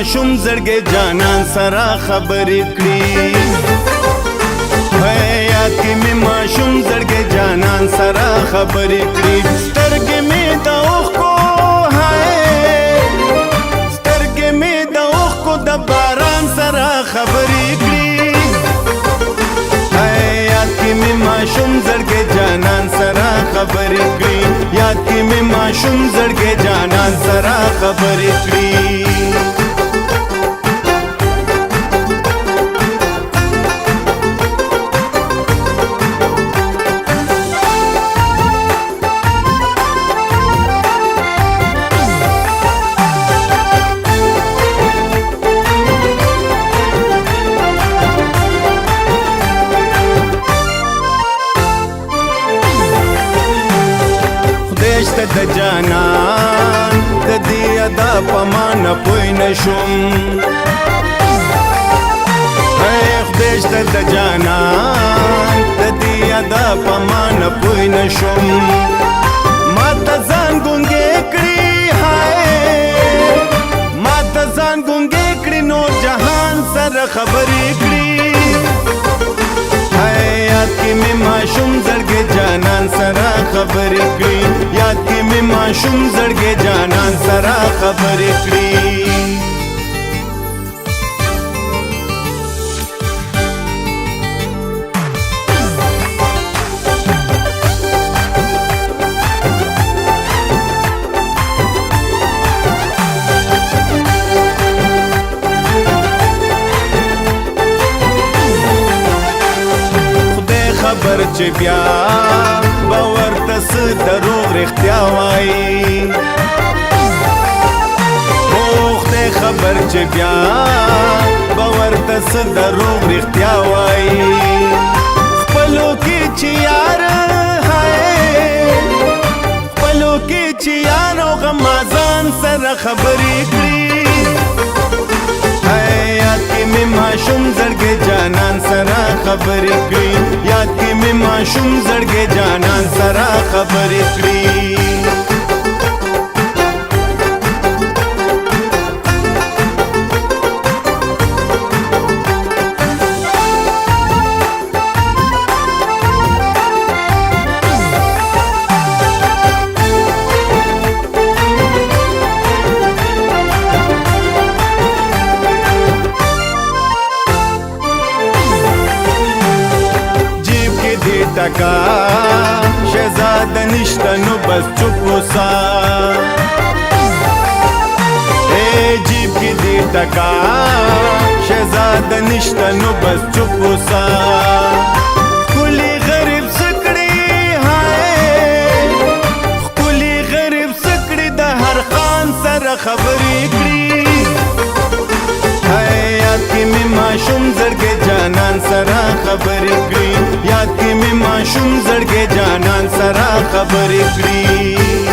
माशूम زړګي جانان سره خبرې کړې یاد کې مې ماشوم زړګي جانان سره خبرې کړې سترګې مې د اوښکو سترګې مې د اوښکو د باران سره خبرې کړې یاد کې مې ماشوم زړګي جانان سره خبرې کړې یاد کې مې ماشوم زړګي جانان سره خبرې کړې د جانان د دې ادا پمان پوی نشم خدای د جانان د دې ادا پمان پوی نشم ما ته ځان ګونګې کړې ما ته ځان ګونګې کړې نور جهان سره خبرې کړې یاد کې مې ماشوم زړګي جانان سره خبرې کړې یاد کې مې ماشوم زړګي جانان سره خبرې کړې خبر چې بیا باور تس دروغ رښتیا وایي خدای خبر چې بیا باور تس دروغ رښتیا وایي خپلو کې چې یار خپلو کې چې یار او غمازان سره خبرې کړي یاد کې مې ماشوم زړګي جانان سره خبرې کړې یاد کې مې ماشوم زړګي جانان سره خبرې کړې ټکا شهزاده نشته نو بس چوپ اوسه جیب کې دې ټکا شهزاده نشته نو بس چوپ اوسه ښکلي غریب څه کړي ښکلي غریب څه کړي د هر خان سره خبرې کړي یاد کې مې ماشوم زړګي جانان سره خبرې کړې یاد کې مې ماشوم زړګي جانان سره خبرې کړې